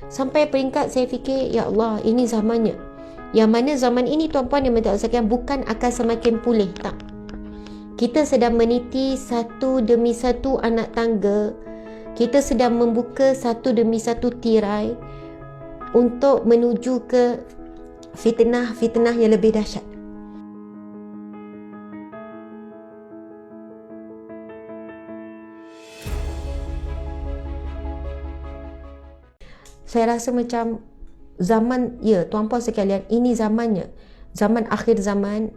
Sampai peringkat saya fikir, ya Allah, ini zamannya. Yang mana zaman ini tuan-puan yang minta sekalian bukan akan semakin pulih, tak. Kita sedang meniti satu demi satu anak tangga. Kita sedang membuka satu demi satu tirai untuk menuju ke fitnah-fitnah yang lebih dahsyat. Saya rasa macam zaman, ya tuan-puan sekalian, ini zamannya. Zaman akhir zaman.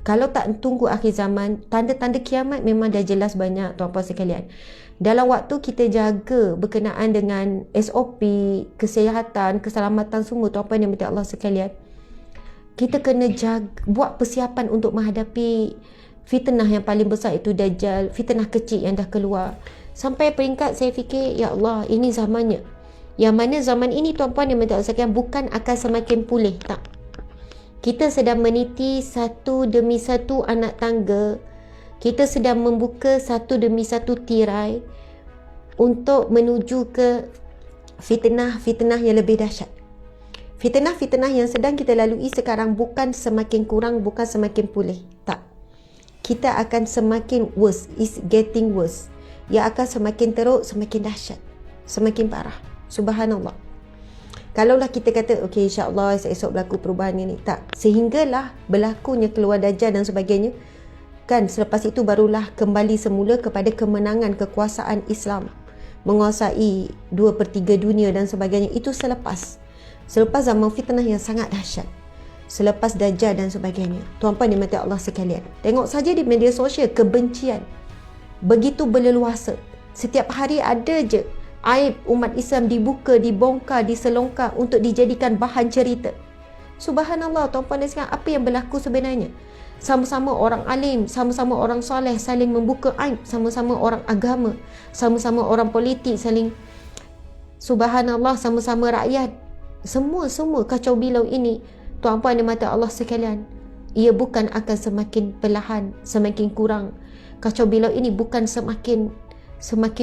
Kalau tak tunggu akhir zaman, tanda-tanda kiamat memang dah jelas banyak tuan-puan sekalian. Dalam waktu kita jaga berkenaan dengan SOP, kesihatan, keselamatan semua tuan-puan yang minta Allah sekalian, kita kena buat persiapan untuk menghadapi fitnah yang paling besar, itu Dajjal, fitnah kecil yang dah keluar. Sampai peringkat saya fikir, ya Allah, ini zamannya. Yang mana zaman ini tuan-puan yang minta Allah sekalian bukan akan semakin pulih, tak. Kita sedang meniti satu demi satu anak tangga. Kita sedang membuka satu demi satu tirai untuk menuju ke fitnah-fitnah yang lebih dahsyat. Fitnah-fitnah yang sedang kita lalui sekarang bukan semakin kurang, bukan semakin pulih, tak. Kita akan semakin worse, is getting worse. Yang akan semakin teruk, semakin dahsyat, semakin parah. Subhanallah. Kalaulah kita kata, okey, insya-Allah esok berlaku perubahan ini, tak. Sehinggalah berlakunya keluar Dajjal dan sebagainya. Kan selepas itu barulah kembali semula kepada kemenangan kekuasaan Islam menguasai 2/3 dunia dan sebagainya. Itu selepas zaman fitnah yang sangat dahsyat, selepas Dajjal dan sebagainya. Tuan-puan yang mati Allah sekalian, tengok saja di media sosial, kebencian begitu berleluasa. Setiap hari ada je aib umat Islam dibuka, dibongkar, diselongkar untuk dijadikan bahan cerita. Subhanallah, tuan-puan dan sekalian, apa yang berlaku sebenarnya? Sama-sama orang alim, sama-sama orang soleh saling membuka aib, sama-sama orang agama, sama-sama orang politik saling, subhanallah, sama-sama rakyat. Semua kacau bilau ini, tuan-puan dan mata Allah sekalian, ia bukan akan semakin perlahan, semakin kurang. Kacau bilau ini bukan semakin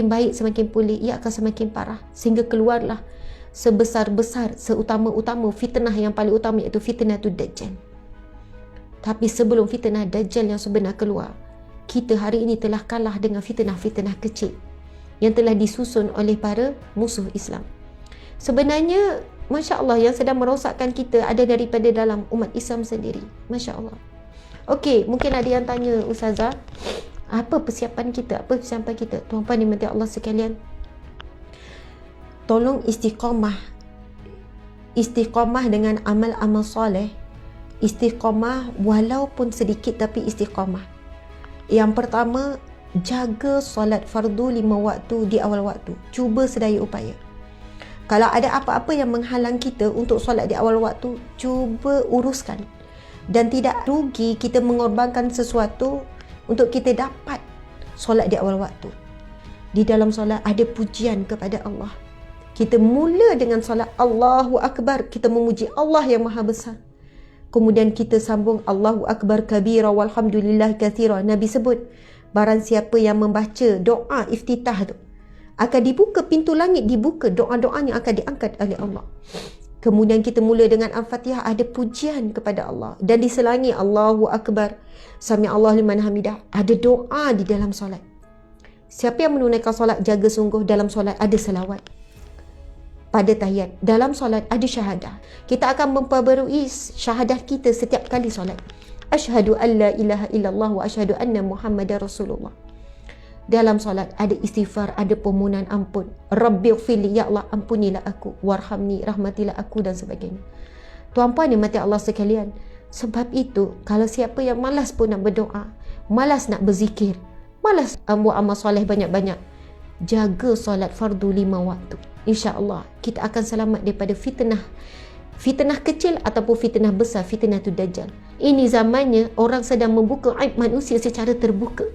baik, semakin pulih, ia akan semakin parah. Sehingga keluarlah sebesar-besar, seutama-utama fitnah yang paling utama, iaitu fitnah tu Dajjal. Tapi sebelum fitnah Dajjal yang sebenar keluar, kita hari ini telah kalah dengan fitnah-fitnah kecil yang telah disusun oleh para musuh Islam. Sebenarnya, Masya Allah, yang sedang merosakkan kita ada daripada dalam umat Islam sendiri. Masya Allah. Okey, mungkin ada yang tanya, Ustazah, apa persiapan kita? Apa persiapan kita? Tuan-puan dimati Allah sekalian, tolong istiqamah dengan amal-amal soleh. Istiqamah walaupun sedikit, tapi istiqamah. Yang pertama, jaga solat fardu 5 waktu di awal waktu. Cuba sedaya upaya. Kalau ada apa-apa yang menghalang kita untuk solat di awal waktu, cuba uruskan. Dan tidak rugi kita mengorbankan sesuatu untuk kita dapat solat di awal waktu. Di dalam solat ada pujian kepada Allah. Kita mula dengan solat Allahu Akbar, kita memuji Allah yang Maha Besar. Kemudian kita sambung Allahu Akbar kabira walhamdulillah kathira. Nabi sebut, barang siapa yang membaca doa iftitah tu, akan dibuka pintu langit, dibuka doa-doanya akan diangkat oleh Allah. Kemudian kita mula dengan Al-Fatihah, ada pujian kepada Allah. Dan diselangi Allahu Akbar, Sami Allah liman hamidah. Ada doa di dalam solat. Siapa yang menunaikan solat, jaga sungguh. Dalam solat ada selawat. Pada tahiyat, dalam solat ada syahadah. Kita akan memperbarui syahadah kita setiap kali solat. Asyhadu an la ilaha illallah wa asyhadu anna Muhammadar Rasulullah. Dalam solat ada istighfar, ada permohonan ampun. Rabbighfirli, ya Allah ampunilah aku, warhamni, rahmatilah aku dan sebagainya. Tuan-puan yang mati Allah sekalian, sebab itu kalau siapa yang malas pun nak berdoa, malas nak berzikir, malas buat amal soleh banyak-banyak, jaga solat fardu 5 waktu. InsyaAllah kita akan selamat daripada fitnah kecil ataupun fitnah besar, fitnah tu Dajjal. Ini zamannya orang sedang membuka aib manusia secara terbuka,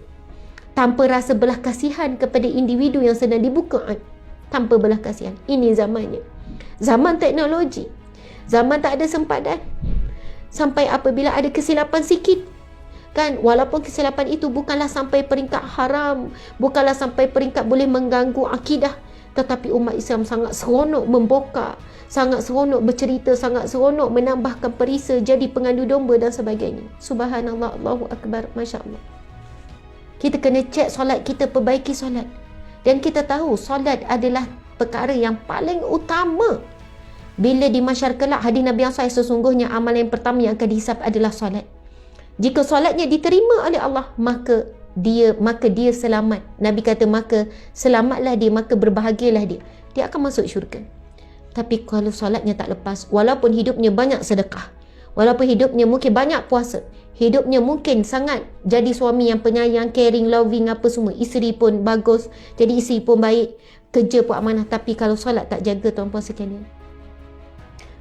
tanpa rasa belah kasihan kepada individu yang sedang dibuka aib, tanpa belah kasihan. Ini zamannya. Zaman teknologi, zaman tak ada sempadan. Sampai apabila ada kesilapan sikit, kan, walaupun kesilapan itu bukanlah sampai peringkat haram, bukanlah sampai peringkat boleh mengganggu akidah, Tetapi umat Islam sangat seronok membokar, sangat seronok bercerita, sangat seronok menambahkan perisa, jadi pengandu domba dan sebagainya. Subhanallah, Allahu Akbar, Masya Allah. Kita kena cek solat kita, perbaiki solat. Dan kita tahu solat adalah perkara yang paling utama. Bila di masyarakat kelak, hadis Nabi yang sahih, sesungguhnya amalan yang pertama yang akan dihisap adalah solat. Jika solatnya diterima oleh Allah, maka dia selamat. Nabi kata maka selamatlah dia, maka berbahagialah dia. Dia akan masuk syurga. Tapi kalau solatnya tak lepas, walaupun hidupnya banyak sedekah, walaupun hidupnya mungkin banyak puasa, hidupnya mungkin sangat jadi suami yang penyayang, caring, loving, apa semua, isteri pun bagus, jadi isteri pun baik, kerja pun amanah, tapi kalau solat tak jaga, tuan-puan sekalian,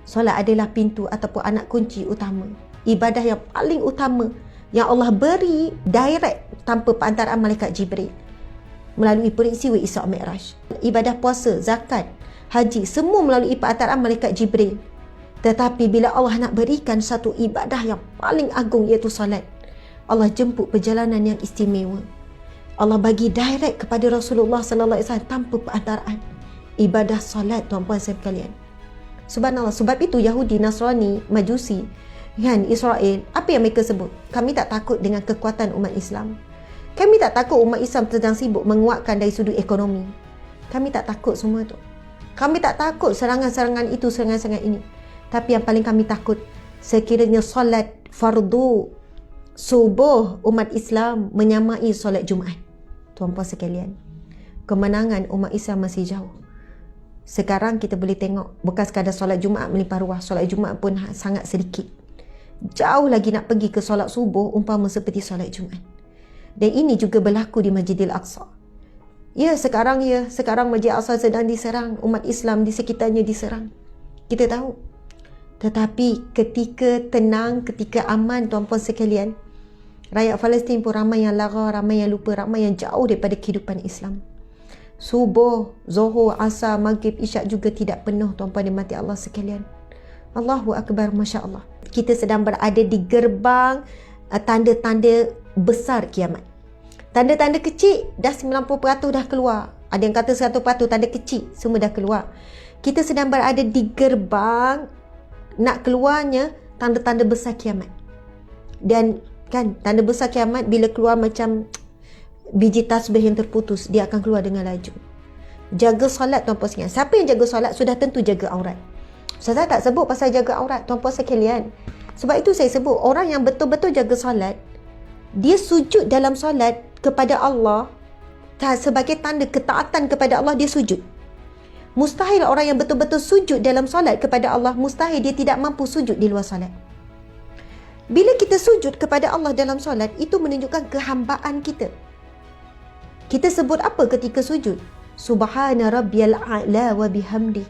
solat adalah pintu ataupun anak kunci utama, ibadah yang paling utama yang Allah beri direct tanpa perantaraan malaikat Jibril melalui peristiwa Isra Mi'raj. Ibadah puasa, zakat, haji, semua melalui perantaraan malaikat Jibril. Tetapi bila Allah nak berikan satu ibadah yang paling agung, iaitu solat, Allah jemput perjalanan yang istimewa. Allah bagi direct kepada Rasulullah sallallahu alaihi wasallam tanpa perantaraan. Ibadah solat, tuan-puan sekalian. Subhanallah. Sebab itu Yahudi, Nasrani, Majusi, kan, Israel, apa yang mereka sebut? Kami tak takut dengan kekuatan umat Islam. Kami tak takut umat Islam sedang sibuk menguatkan dari sudut ekonomi. Kami tak takut semua tu. Kami tak takut serangan-serangan itu, serangan-serangan ini. Tapi yang paling kami takut, sekiranya solat fardu subuh umat Islam menyamai solat Jumaat. Tuan-puan sekalian, kemenangan umat Islam masih jauh. Sekarang kita boleh tengok, bukan sekadar solat Jumaat melimpah ruah, solat Jumaat pun sangat sedikit. Jauh lagi nak pergi ke solat subuh umpama seperti solat Jumaat. Dan ini juga berlaku di Masjidil Aqsa. Sekarang Masjid Al-Aqsa sedang diserang, umat Islam di sekitarnya diserang. Kita tahu. Tetapi ketika tenang, ketika aman, tuan-puan sekalian, rakyat Palestin pun ramai yang lara, ramai yang lupa, ramai yang jauh daripada kehidupan Islam. Subuh, Zuhur, Asar, Maghrib, Isyak juga tidak penuh, tuan-puan dan mati Allah sekalian. Allahu Akbar, Masya Allah. Kita sedang berada di gerbang tanda-tanda besar kiamat. Tanda-tanda kecil dah 90% dah keluar. Ada yang kata 100% tanda kecil semua dah keluar. Kita sedang berada di gerbang nak keluarnya tanda-tanda besar kiamat. Dan kan, tanda besar kiamat bila keluar macam biji tasbih yang terputus, dia akan keluar dengan laju. Jaga solat, tuan-puan sekalian. Siapa yang jaga solat sudah tentu jaga aurat. Saya tak sebut pasal jaga aurat, tuan-puan sekalian. Sebab itu saya sebut orang yang betul-betul jaga solat, dia sujud dalam solat kepada Allah sebagai tanda ketaatan kepada Allah, dia sujud. Mustahil orang yang betul-betul sujud dalam solat kepada Allah, mustahil dia tidak mampu sujud di luar solat. Bila kita sujud kepada Allah dalam solat, itu menunjukkan kehambaan kita. Kita sebut apa ketika sujud? Subhana rabbiyal a'la wa bihamdi.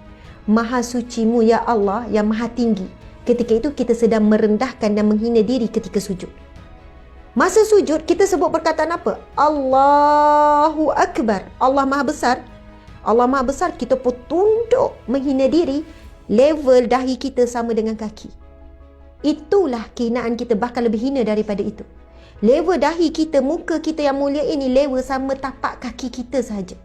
Maha sucimu ya Allah yang maha tinggi. Ketika itu kita sedang merendahkan dan menghina diri ketika sujud. Masa sujud kita sebut perkataan apa? Allahu Akbar. Allah maha besar. Allah maha besar, kita pun tunduk menghina diri, level dahi kita sama dengan kaki. Itulah kehinaan kita, bahkan lebih hina daripada itu. Level dahi kita, muka kita yang mulia ini level sama tapak kaki kita sahaja.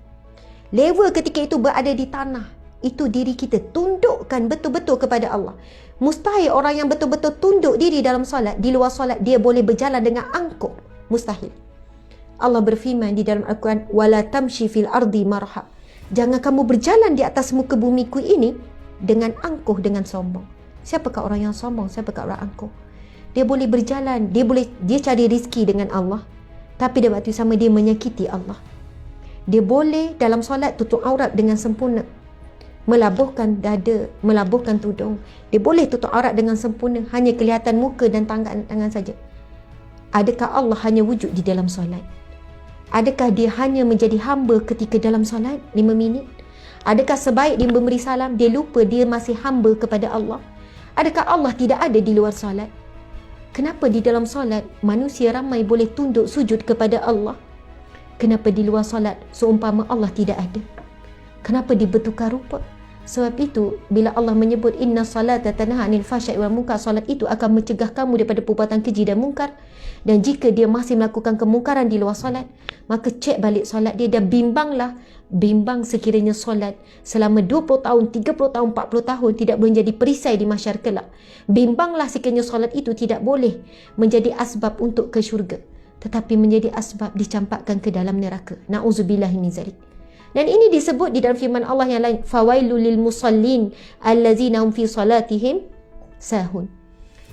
Level ketika itu berada di tanah. Itu diri kita, tundukkan betul-betul kepada Allah. Mustahil orang yang betul-betul tunduk diri dalam solat, di luar solat dia boleh berjalan dengan angkuh. Mustahil. Allah berfirman di dalam Al-Quran, wala tamshi fil ardi marha. Jangan kamu berjalan di atas muka bumiku ini dengan angkuh, dengan sombong. Siapakah orang yang sombong? Siapakah orang angkuh? Dia boleh berjalan, dia cari rezeki dengan Allah, tapi dalam waktu sama dia menyakiti Allah. Dia boleh dalam solat tutup aurat dengan sempurna, melabuhkan dada, melabuhkan tudung. Dia boleh tutup aurat dengan sempurna, hanya kelihatan muka dan tangan saja. Adakah Allah hanya wujud di dalam solat? Adakah dia hanya menjadi hamba ketika dalam solat 5 minit? Adakah sebaik dia memberi salam, dia lupa dia masih hamba kepada Allah? Adakah Allah tidak ada di luar solat? Kenapa di dalam solat manusia ramai boleh tunduk sujud kepada Allah? Kenapa di luar solat seumpama Allah tidak ada? Kenapa dia bertukar rupa? Sebab itu, bila Allah menyebut inna salata tanha 'anil fahsya'i wal munkar, solat itu akan mencegah kamu daripada perbuatan keji dan mungkar. Dan jika dia masih melakukan kemungkaran di luar solat, maka cek balik solat dia dan bimbang sekiranya solat selama 20 tahun, 30 tahun, 40 tahun tidak boleh jadi perisai di mahsyar kelak. Bimbanglah sekiranya solat itu tidak boleh menjadi asbab untuk ke syurga, tetapi menjadi asbab dicampakkan ke dalam neraka. Na'udzubillahi min zalik. Dan ini disebut di dalam firman Allah yang lain, fawailul lil musallin allazina hum fi salatihim sahun.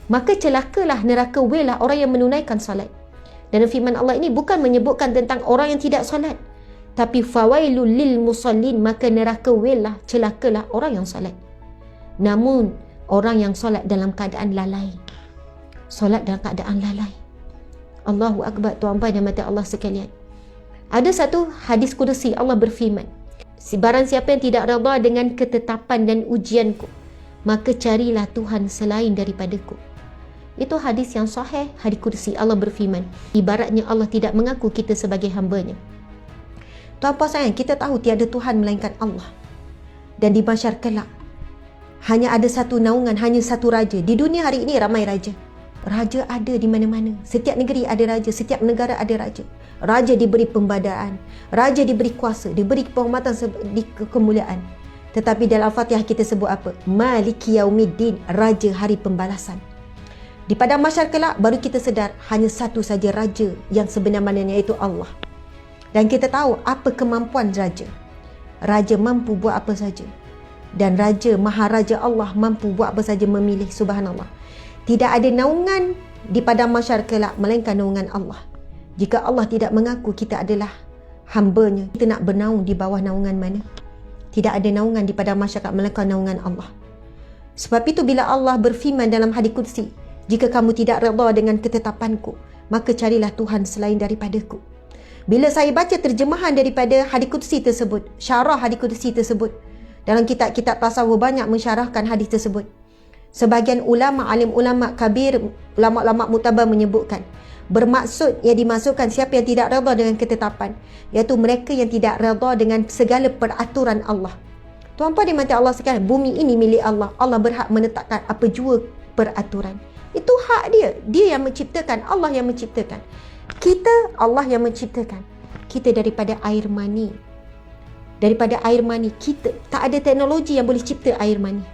Maka celakalah, neraka welah orang yang menunaikan salat. Dan firman Allah ini bukan menyebutkan tentang orang yang tidak salat, tapi fawailul lil musallin, maka neraka welah, celakalah orang yang salat. Namun orang yang salat dalam keadaan lalai, solat dalam keadaan lalai. Allahu akbar, tuan-tuan dan mata Allah sekalian. Ada satu hadis kudusi, Allah berfirman, barang siapa yang tidak redha dengan ketetapan dan ujianku, maka carilah Tuhan selain daripadaku. Itu hadis yang sahih, hadis kudusi. Allah berfirman, ibaratnya Allah tidak mengaku kita sebagai hambanya. Tuan-puan sayang, kita tahu tiada Tuhan melainkan Allah. Dan di mahsyar kelak hanya ada satu naungan, hanya satu raja. Di dunia hari ini ramai raja. Raja ada di mana-mana. Setiap negeri ada raja, setiap negara ada raja. Raja diberi pembadaan, raja diberi kuasa, diberi penghormatan, di kemuliaan. Tetapi dalam Fatihah kita sebut apa? Maliki Yaumiddin, raja hari pembalasan. Di padang mahsyar kelak baru kita sedar hanya satu saja raja yang sebenarnya, iaitu Allah. Dan kita tahu apa kemampuan raja. Raja mampu buat apa saja. Dan raja, maharaja Allah mampu buat apa saja, memilih, subhanallah. Tidak ada naungan di padang mahsyar kelak melainkan naungan Allah. Jika Allah tidak mengaku kita adalah hamba-Nya, kita nak bernaung di bawah naungan mana? Tidak ada naungan di padang mahsyar kelak melainkan naungan Allah. Sebab itu bila Allah berfirman dalam hadis qudsi, jika kamu tidak redha dengan ketetapanku, maka carilah Tuhan selain daripadaku. Bila saya baca terjemahan daripada hadis qudsi tersebut, syarah hadis qudsi tersebut, dalam kitab-kitab tasawuf banyak mensyarahkan hadis tersebut. Sebahagian ulama, alim ulama kabir, ulama-ulama mutabar menyebutkan, bermaksud yang dimasukkan siapa yang tidak redha dengan ketetapan, iaitu mereka yang tidak redha dengan segala peraturan Allah. Tuan-tuan di mata Allah sekalian, bumi ini milik Allah. Allah berhak menetapkan apa jua peraturan. Itu hak dia. Dia yang menciptakan, Allah yang menciptakan. Kita, Allah yang menciptakan. Kita daripada air mani. Daripada air mani, kita tak ada teknologi yang boleh cipta air mani.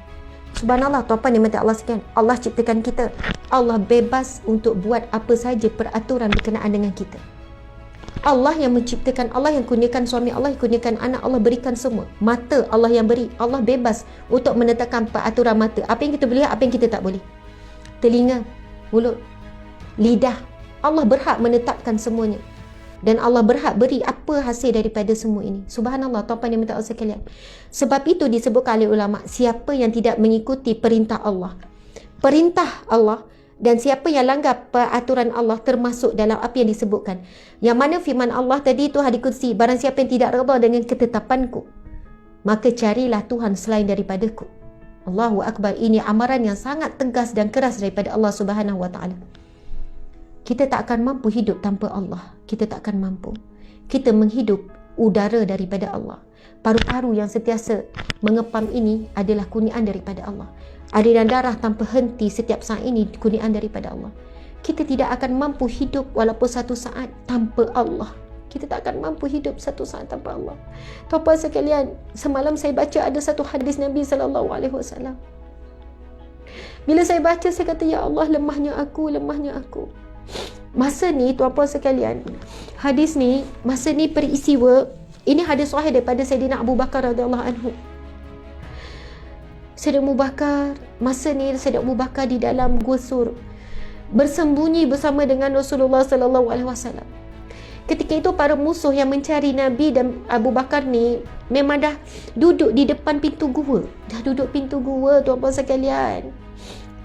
Subhanallah, tuan-tuan di mata Allah sekalian, Allah ciptakan kita. Allah bebas untuk buat apa saja peraturan berkenaan dengan kita. Allah yang menciptakan, Allah yang kurniakan suami, Allah yang kurniakan anak, Allah berikan semua. Mata Allah yang beri, Allah bebas untuk menetapkan peraturan mata. Apa yang kita boleh, apa yang kita tak boleh. Telinga, mulut, lidah, Allah berhak menetapkan semuanya. Dan Allah berhak beri apa hasil daripada semua ini. Subhanallah, tuan-tuan yang minta Allah sekalian. Sebab itu disebutkan oleh ulama, siapa yang tidak mengikuti perintah Allah, dan siapa yang langgar peraturan Allah termasuk dalam apa yang disebutkan. Yang mana firman Allah tadi itu hadis qudsi, barang siapa yang tidak redha dengan ketetapanku, maka carilah Tuhan selain daripadaku. Allahu akbar. Ini amaran yang sangat tegas dan keras daripada Allah Subhanahu wa taala. Kita tak akan mampu hidup tanpa Allah. Kita tak akan mampu. Kita menghidup udara daripada Allah. Paru-paru yang sentiasa mengepam ini adalah kurniaan daripada Allah. Aliran darah tanpa henti setiap saat ini kurniaan daripada Allah. Kita tidak akan mampu hidup walaupun satu saat tanpa Allah. Kita tak akan mampu hidup satu saat tanpa Allah. Tuan-tuan sekalian, semalam saya baca ada satu hadis Nabi SAW. Bila saya baca, saya kata, ya Allah, lemahnya aku. Masa ni, tuan-puan sekalian, hadis ni, masa ni peristiwa, ini hadis sahih daripada Sayyidina Abu Bakar radhiyallahu anhu. Sayyidina Abu Bakar, masa ni Sayyidina Abu Bakar di dalam Gua Sur, bersembunyi bersama dengan Rasulullah sallallahu alaihi wasallam. Ketika itu para musuh yang mencari Nabi dan Abu Bakar ni memang dah duduk di depan pintu gua. Dah duduk pintu gua, tuan-puan sekalian.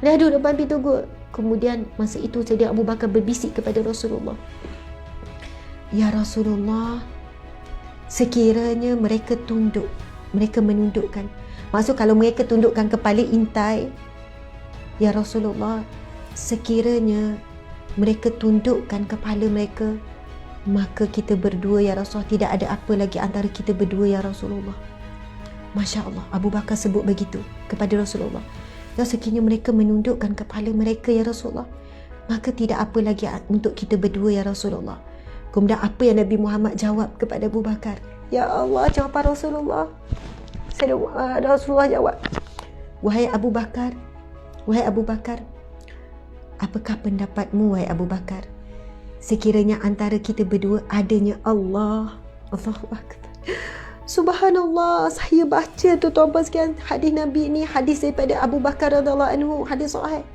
Dah duduk depan pintu gua. Kemudian masa itu Sayyidina Abu Bakar berbisik kepada Rasulullah, ya Rasulullah, sekiranya mereka tunduk, mereka menundukkan, maksud kalau mereka tundukkan kepala intai, ya Rasulullah, sekiranya mereka tundukkan kepala mereka, maka kita berdua ya Rasulullah, tidak ada apa lagi antara kita berdua ya Rasulullah. Masya Allah, Abu Bakar sebut begitu kepada Rasulullah. Dan sekiranya mereka menundukkan kepala mereka, ya Rasulullah, maka tidak apa lagi untuk kita berdua, ya Rasulullah. Kemudian apa yang Nabi Muhammad jawab kepada Abu Bakar? Ya Allah, jawapan Rasulullah. Rasulullah jawab, wahai Abu Bakar, apakah pendapatmu, wahai Abu Bakar, sekiranya antara kita berdua adanya Allah? Allahu Akbar. Subhanallah, saya baca tu tuan-puan sekalian, hadis Nabi ni, hadis daripada Abu Bakar radhiyallahu anhu, hadis sahih.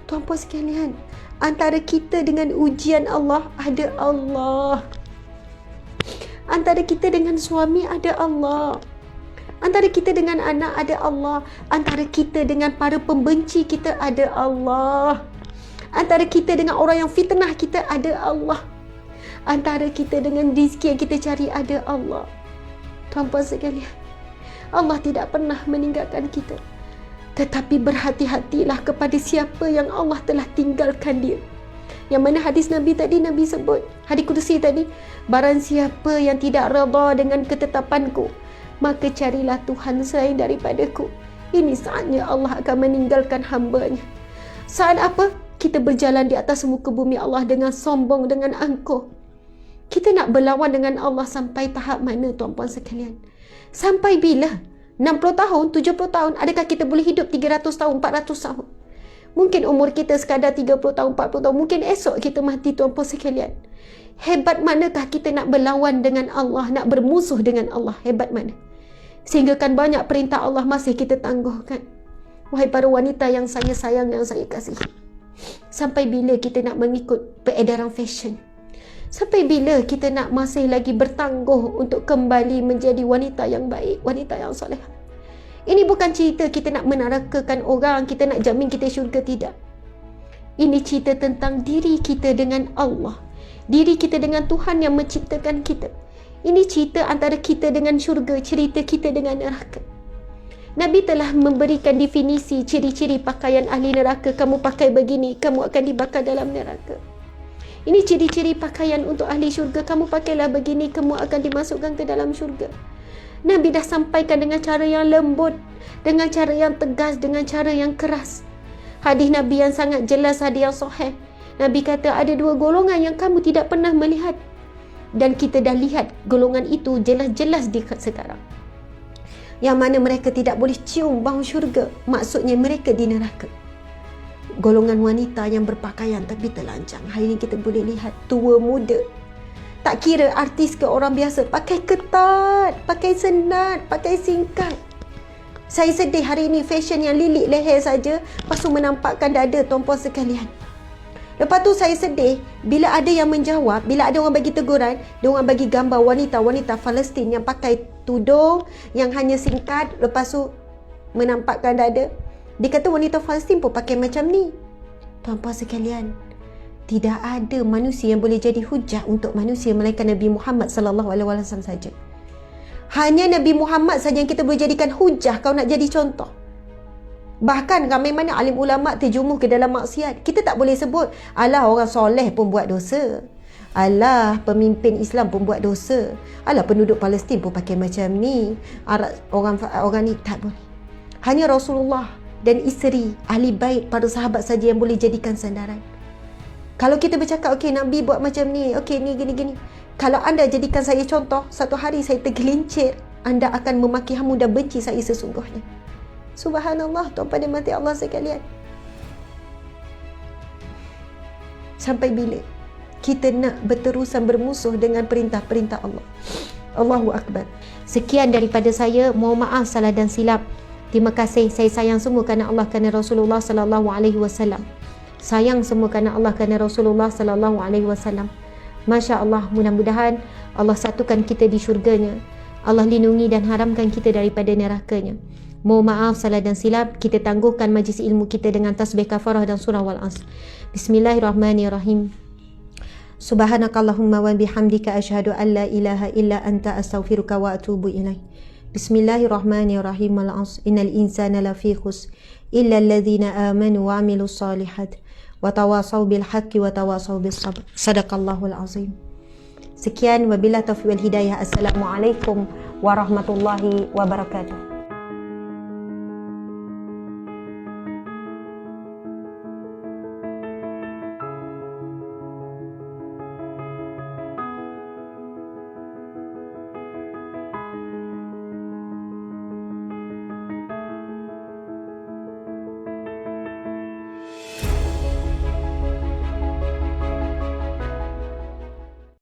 Tuan-puan sekalian, antara kita dengan ujian Allah ada Allah. Antara kita dengan suami ada Allah. Antara kita dengan anak ada Allah. Antara kita dengan para pembenci kita ada Allah. Antara kita dengan orang yang fitnah kita ada Allah. Antara kita dengan rezeki yang kita cari ada Allah. Tuan-puan sekalian, Allah tidak pernah meninggalkan kita. Tetapi berhati-hatilah kepada siapa yang Allah telah tinggalkan dia. Yang mana hadis Nabi tadi, Nabi sebut, hadis kursi tadi, barang siapa yang tidak redha dengan ketetapanku, maka carilah Tuhan selain daripadaku. Ini saatnya Allah akan meninggalkan hamba-Nya. Saat apa? Kita berjalan di atas muka bumi Allah dengan sombong, dengan angkuh. Kita nak berlawan dengan Allah sampai tahap mana, tuan-puan sekalian? Sampai bila? 60 tahun, 70 tahun? Adakah kita boleh hidup 300 tahun, 400 tahun? Mungkin umur kita sekadar 30 tahun, 40 tahun. Mungkin esok kita mati, tuan-puan sekalian. Hebat manakah kita nak berlawan dengan Allah, nak bermusuh dengan Allah? Hebat mana? Sehingga kan banyak perintah Allah masih kita tangguhkan. Wahai para wanita yang saya sayang, yang saya kasihi. Sampai bila kita nak mengikut peredaran fashion? Sampai bila kita nak masih lagi bertangguh untuk kembali menjadi wanita yang baik, wanita yang soleh? Ini bukan cerita kita nak menarakakan orang, kita nak jamin kita syurga, tidak. Ini cerita tentang diri kita dengan Allah, diri kita dengan Tuhan yang menciptakan kita. Ini cerita antara kita dengan syurga, cerita kita dengan neraka. Nabi telah memberikan definisi ciri-ciri pakaian ahli neraka. Kamu pakai begini, kamu akan dibakar dalam neraka. Ini ciri-ciri pakaian untuk ahli syurga. Kamu pakailah begini, kamu akan dimasukkan ke dalam syurga. Nabi dah sampaikan dengan cara yang lembut, dengan cara yang tegas, dengan cara yang keras. Hadis Nabi yang sangat jelas, hadis yang sahih. Nabi kata ada dua golongan yang kamu tidak pernah melihat. Dan kita dah lihat golongan itu jelas-jelas di sekarang. Yang mana mereka tidak boleh cium bau syurga. Maksudnya mereka di neraka. Golongan wanita yang berpakaian tapi telanjang. Hari ini kita boleh lihat tua muda. Tak kira artis ke orang biasa, pakai ketat, pakai senat, pakai singkat. Saya sedih hari ini fashion yang lilit leher saja, lepas tu menampakkan dada, tuan-puan sekalian. Lepas tu saya sedih bila ada yang menjawab, bila ada orang bagi teguran, dia orang bagi gambar wanita-wanita Palestin yang pakai tudung yang hanya singkat, lepas tu menampakkan dada. Dia kata wanita Palestin pun pakai macam ni. Tuan-puan sekalian, tidak ada manusia yang boleh jadi hujah untuk manusia melainkan Nabi Muhammad sallallahu alaihi wasallam saja. Hanya Nabi Muhammad saja yang kita boleh jadikan hujah kalau nak jadi contoh. Bahkan ramai mana alim ulama terjerumus ke dalam maksiat. Kita tak boleh sebut, alah orang soleh pun buat dosa. Alah pemimpin Islam pun buat dosa. Alah penduduk Palestin pun pakai macam ni. Orang ni tak boleh. Hanya Rasulullah dan isteri, ahli bait, para sahabat saja yang boleh jadikan sandaran. Kalau kita bercakap, okey Nabi buat macam ni, okey ni gini-gini. Kalau anda jadikan saya contoh, satu hari saya tergelincir, anda akan memaki hamu dan benci saya sesungguhnya. Subhanallah, tuan pada mati Allah sekalian. Sampai bila kita nak berterusan bermusuh dengan perintah-perintah Allah? Allahu Akbar. Sekian daripada saya. Mohon maaf salah dan silap. Terima kasih. Saya sayang semua kerana Allah, kerana Rasulullah sallallahu alaihi wasallam. Sayang semua kerana Allah, kerana Rasulullah sallallahu alaihi wasallam. Masya-Allah, mudah-mudahan Allah satukan kita di syurganya. Allah lindungi dan haramkan kita daripada nerakanya. Mohon maaf salah dan silap. Kita tangguhkan majlis ilmu kita dengan tasbih kafarah dan surah Wal-Asr. Bismillahirrahmanirrahim. Subhanakallahumma wa bihamdika asyhadu an la ilaha illa anta astaghfiruka wa atubu ilaik. Bismillahirrahmanirrahim. Al-Asr. Innal insana lafi khusr illa alladhina amanu wa amilus solihat wa tawasaw bil haqqi wa tawasaw bis sabr. Sadaqallahul azim. Sekian, wabillahi taufiq wal hidayah. Assalamualaikum warahmatullahi wabarakatuh.